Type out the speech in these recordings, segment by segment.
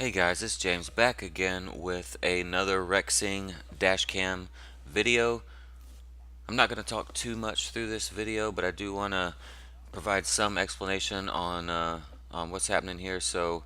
Hey guys, it's James back again with another Rexing dashcam video. I'm not going to talk too much through this video, but I do want to provide some explanation on what's happening here. So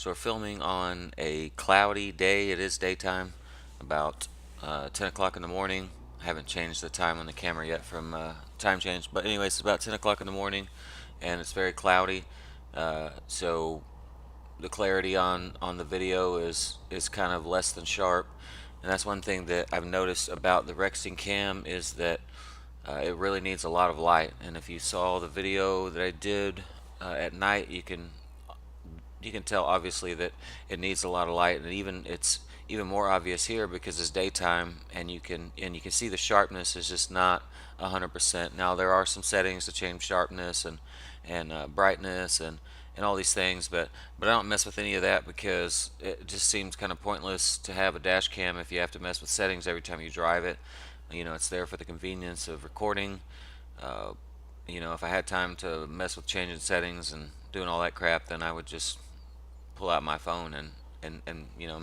we're filming on a cloudy day. It is daytime, about 10 o'clock in the morning. I haven't changed the time on the camera yet from time change, but anyways, it's about 10 o'clock in the morning, and it's very cloudy. So the clarity on the video is kind of less than sharp, and that's one thing that I've noticed about the Rexing cam is that it really needs a lot of light. And if you saw the video that I did at night, you can tell obviously that it needs a lot of light, and it's even more obvious here because it's daytime, and you can see the sharpness is just not 100%. Now there are some settings to change sharpness and brightness and all these things, but I don't mess with any of that because it just seems kind of pointless to have a dash cam if you have to mess with settings every time you drive it. It's there for the convenience of recording. uh, if I had time to mess with changing settings and doing all that crap, then I would just pull out my phone and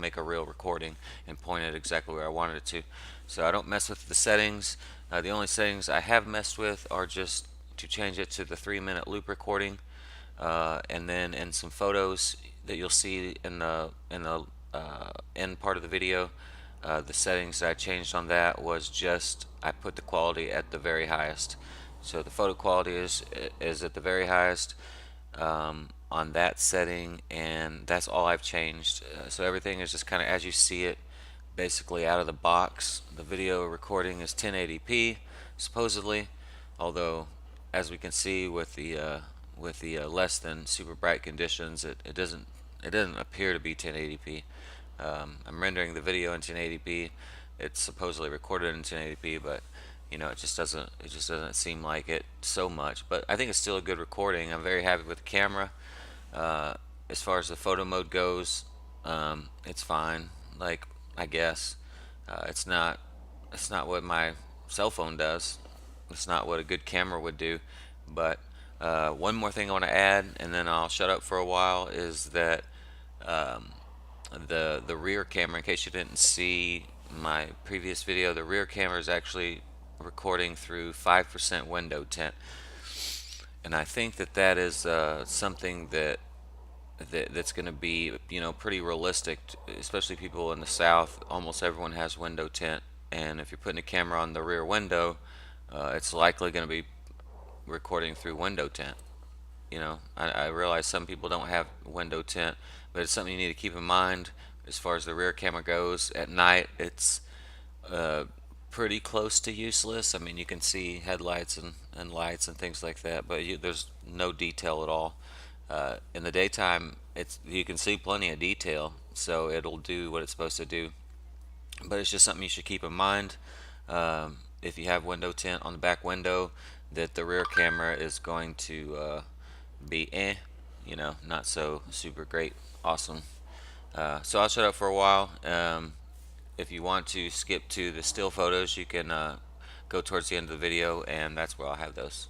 make a real recording and point it exactly where I wanted it to. So I don't mess with the settings. The only settings I have messed with are just to change it to the 3-minute loop recording, and then in some photos that you'll see in the end part of the video. The settings that I changed on that was just I put the quality at the very highest. So the photo quality is at the very highest on that setting, and that's all I've changed. So everything is just kind of as you see it, basically out of the box. The video recording is 1080p supposedly, although as we can see with the less than super bright conditions, it doesn't appear to be 1080p. I'm rendering the video in 1080p. It's supposedly recorded in 1080p, but it just doesn't seem like it so much. But I think it's still a good recording. I'm very happy with the camera. Uh, as far as the photo mode goes, it's fine. Like, I guess it's not what my cell phone does. It's not what a good camera would do. But one more thing I want to add, and then I'll shut up for a while, is that um, the rear camera, in case you didn't see my previous video, the rear camera is actually recording through 5% window tint, and I think that is something that's going to be pretty realistic, especially people in the South. Almost everyone has window tint, and if you're putting a camera on the rear window, it's likely going to be recording through window tint. I realize some people don't have window tint, but it's something you need to keep in mind. As far as the rear camera goes, at night it's uh, pretty close to useless. I mean, you can see headlights and lights and things like that, but there's no detail at all. In the daytime, you can see plenty of detail, so it'll do what it's supposed to do. But it's just something you should keep in mind. If you have window tint on the back window, that the rear camera is going to be not so super great, awesome. So I'll shut up for a while. If you want to skip to the still photos, you can go towards the end of the video, and that's where I'll have those.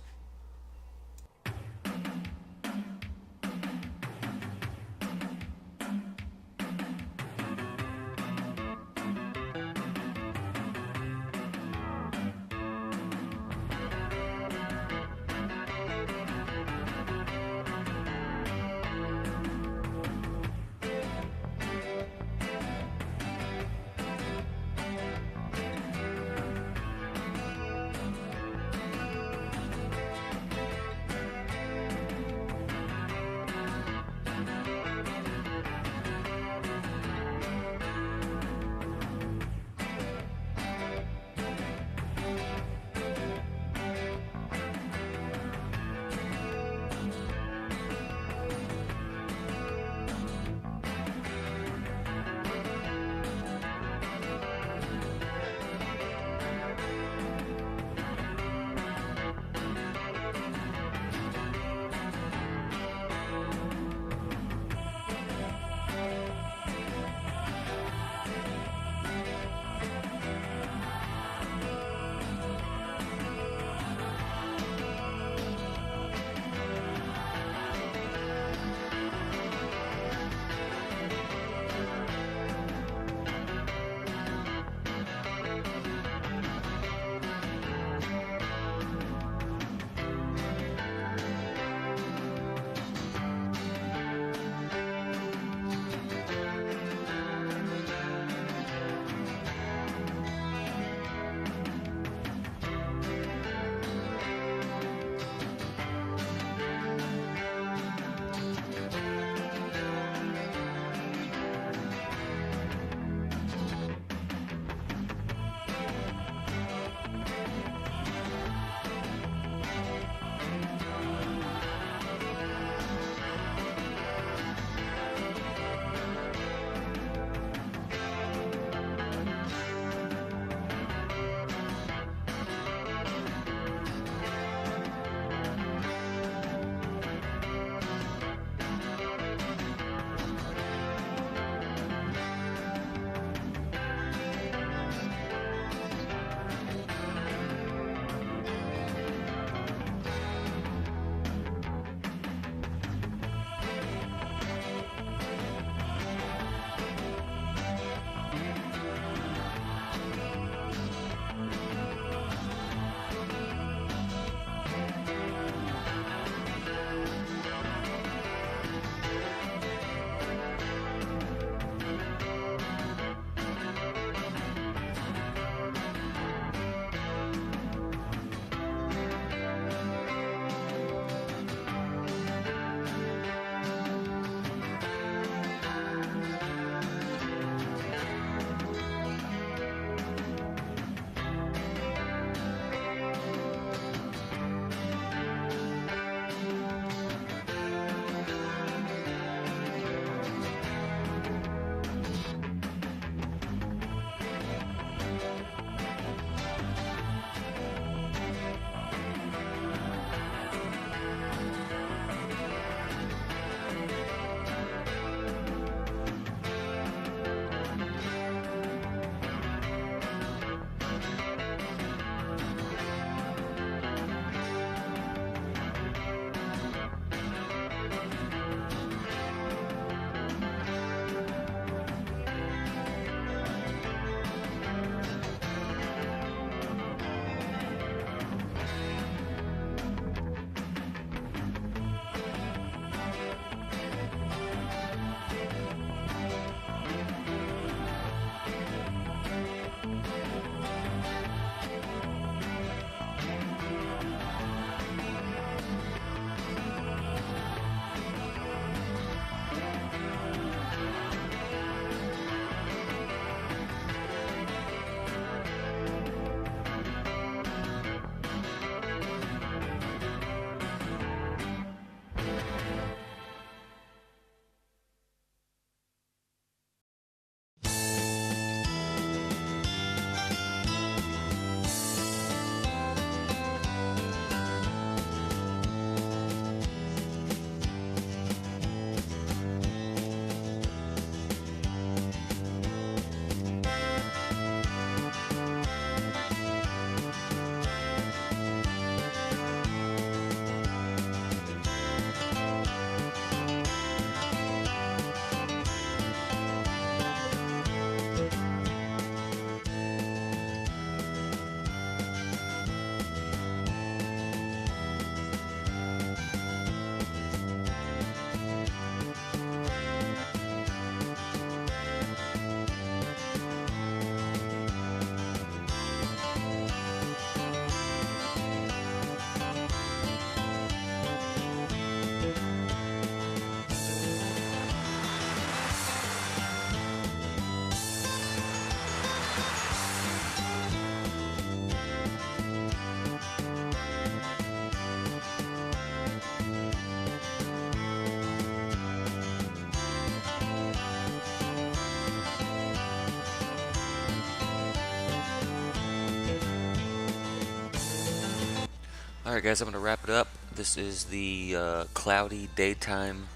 Alright guys, I'm going to wrap it up. This is the cloudy daytime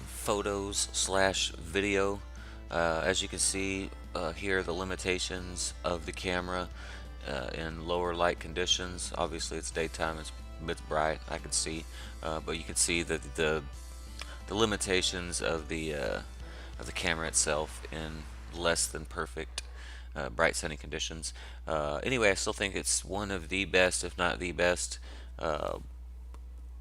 photos slash video. As you can see here, the limitations of the camera in lower light conditions. Obviously it's daytime, it's bright, I can see, but you can see that the limitations of the camera itself in less than perfect bright sunny conditions. Anyway, I still think it's one of the best, if not the best, uh,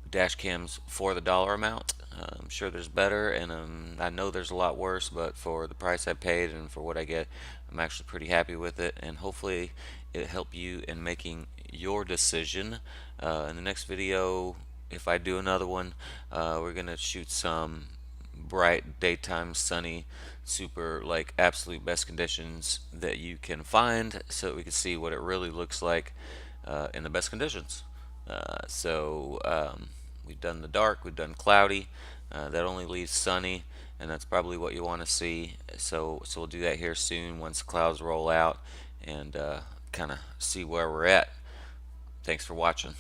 dash cams for the dollar amount. I'm sure there's better, and I know there's a lot worse, but for the price I paid and for what I get, I'm actually pretty happy with it, and hopefully it helped you in making your decision. In the next video, if I do another one, we're gonna shoot some bright daytime sunny, super like absolute best conditions that you can find, so that we can see what it really looks like in the best conditions. We've done the dark, we've done cloudy, that only leaves sunny, and that's probably what you want to see. So we'll do that here soon once the clouds roll out, and kind of see where we're at. Thanks for watching.